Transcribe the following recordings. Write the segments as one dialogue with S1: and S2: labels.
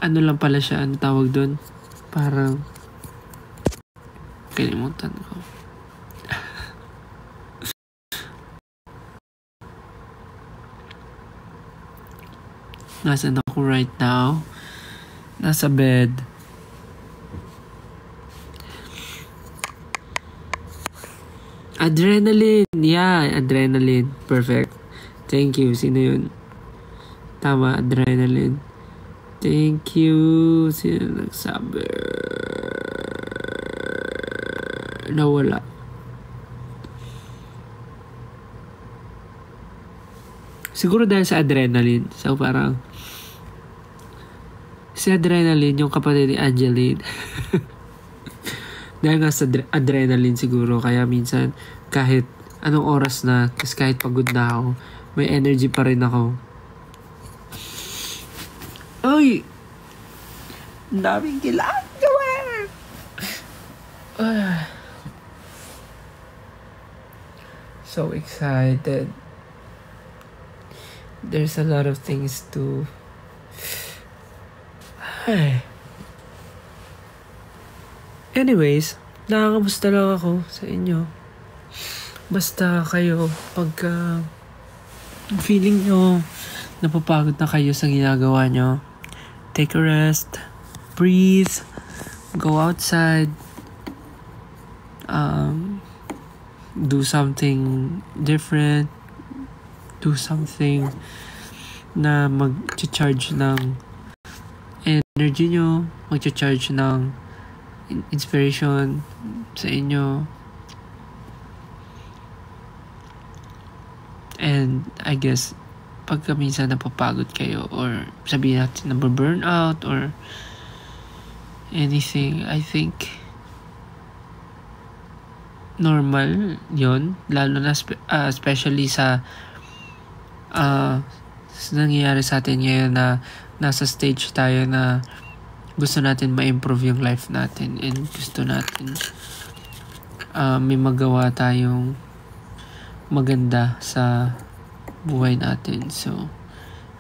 S1: ano lang pala siya, ano tawag doon? Parang, kalimutan ko. Nasaan ako right now? Nasa bed. Adrenaline! Yeah, adrenaline. Perfect. Thank you. Sino yun? Tama, adrenaline. Thank you. Sino nagsabi? Nawala. Siguro dahil sa adrenaline. So parang si adrenaline, yung kapatid ni Angeline. Dahil nga sa adrenaline siguro. Kaya minsan kahit anong oras na, kasi kahit pagod na ako, may energy pa rin ako. Ay! Ang daming ginagawa! So excited. There's a lot of things to... Anyways, nakakamusta lang ako sa inyo. Basta kayo, pagka feeling nyo napapagod na kayo sa ginagawa nyo, take a rest, breathe, go outside, do something different, do something na mag-charge ng energy nyo, mag-charge ng inspiration sa inyo. And I guess pagka minsan napapagod kayo or sabihin natin na-burn out or anything, I think normal yon, lalo na especially sa nangyayari sa atin ngayon na nasa stage tayo na gusto natin ma-improve yung life natin and gusto natin may magawa tayong maganda sa buhay natin. So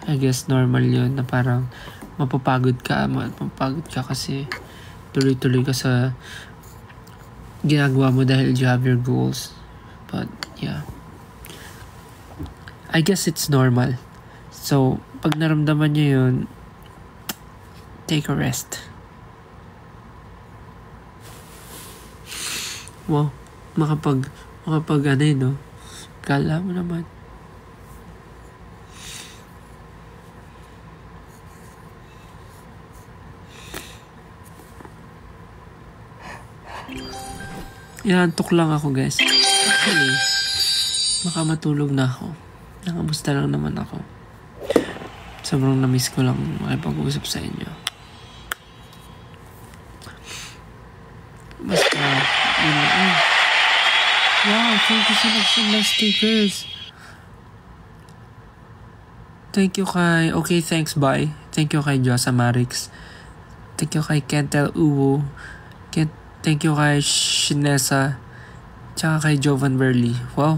S1: I guess normal yun na parang mapapagod ka kasi tuloy-tuloy ka sa ginagawa mo dahil you have your goals. But yeah, I guess it's normal. So pag naramdaman nyo yun, take a rest. Wow, makapag ano yun, no? Kala mo naman. Inaantok lang ako, guys. Actually, baka matulog na ako. Nakamusta lang naman ako. Sobrang na-miss ko lang makipag-usap sa inyo. Basta, yun na. Wow, thank you so much for my stickers. Thank you kay... Okay, thanks, bye. Thank you kay Josa Marix. Thank you kay Kentel Uwo. Thank you kay Shinesa. Tsaka kay Jovan Burley. Wow.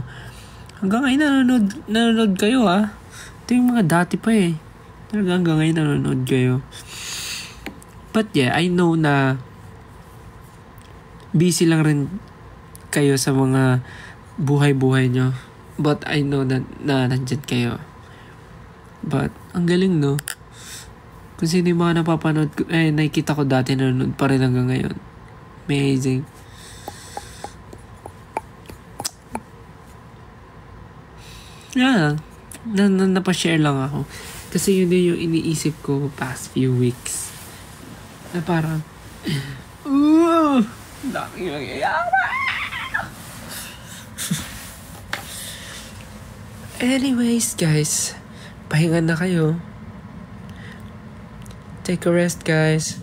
S1: Hanggang ngayon nanonood kayo, ha? Ito yung mga dati pa eh. Hanggang ngayon nanonood kayo. But yeah, I know na busy lang rin kayo sa mga buhay-buhay nyo. But I know na nandyan kayo. But ang galing, no? Kung sino yung mga napapanood ko, nakikita ko dati nanonood pa rin hanggang ngayon. Amazing. Yeah. Napashare lang ako. Kasi yun din yung iniisip ko past few weeks. Na parang, daming nangyayari. Anyways, guys. Pahinga na kayo. Take a rest, guys.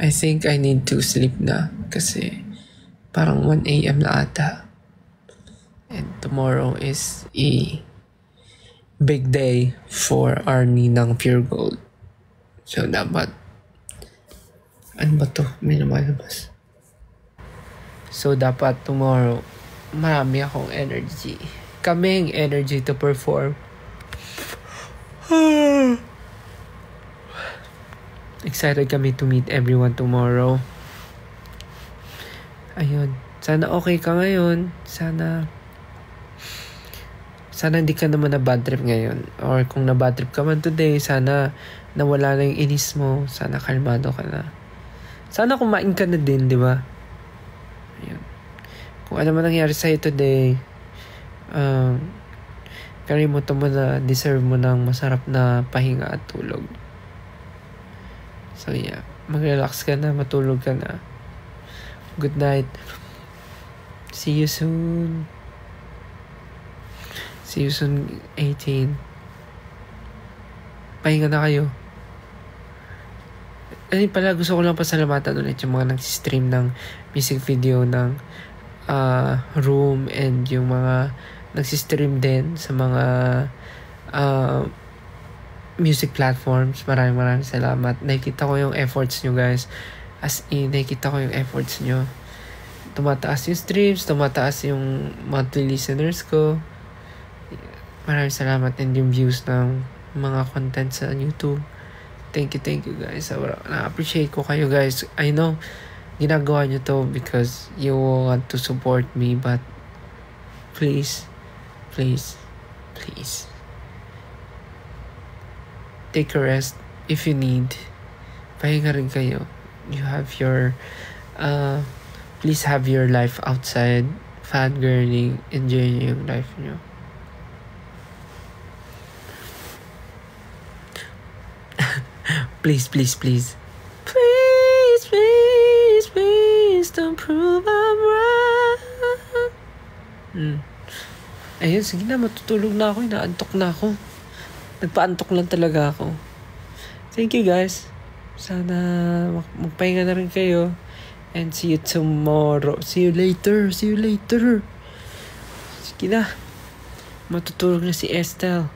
S1: I think I need to sleep na. Kasi parang 1 a.m. na ata. And tomorrow is a big day for Arnie ng Pure Gold. So dapat, ano ba to? May lumalabas. So dapat tomorrow, marami akong energy. Kaming energy to perform. excited kami to meet everyone tomorrow. Ayun. Sana okay ka ngayon. Sana hindi ka naman na bad trip ngayon. Or kung na bad trip ka man today, sana nawala na yung inis mo. Sana kalmado ka na. Sana kumain ka na din, di ba? Ayun. Kung ano man nangyari sa'yo today, kalimutan mo na deserve mo ng masarap na pahinga at tulog. So yeah, mag-relax ka na, matulog ka na. Good night. See you soon. See you soon, 18. Pahinga na kayo. Ano pala, gusto ko lang pasalamatan ulit yung mga nag-stream ng music video ng Room and yung mga nag-stream din sa mga music platforms. Maraming salamat. Nakikita ko yung efforts nyo, guys. As in, nakikita ko yung efforts nyo. Tumataas yung streams, tumataas yung monthly listeners ko. Maraming salamat, and yung views ng mga content sa YouTube. Thank you guys. Na-appreciate ko kayo, guys. I know, ginagawa nyo to because you want to support me, but please take a rest if you need. Pahinga rin kayo. You have your please have your life outside, fangirling, enjoying yung life nyo. Please don't prove I'm right. Ayun, sige na, matutulog na ako. Inaantok na ako. Nagpaantok lang talaga ako. Thank you, guys. Sana magpahinga na rin kayo. And see you tomorrow. See you later. Sige na. Matutulog na si Estelle.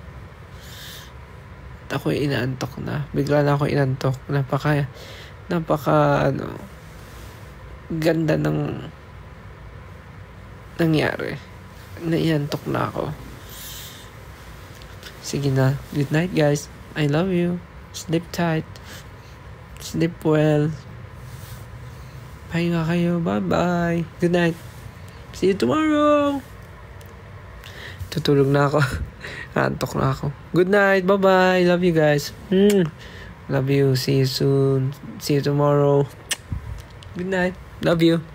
S1: At ako'y inaantok na. Bigla na ako inantok. Napaka ganda ng nangyari. Naiantok na ako. Sige na. Good night, guys. I love you. Sleep tight. Sleep well. Pahinga kayo. Bye-bye. Good night. See you tomorrow. Tutulog na ako. Antok na ako. Good night. Bye-bye. Love you guys. Love you. See you soon. See you tomorrow. Good night. Love you.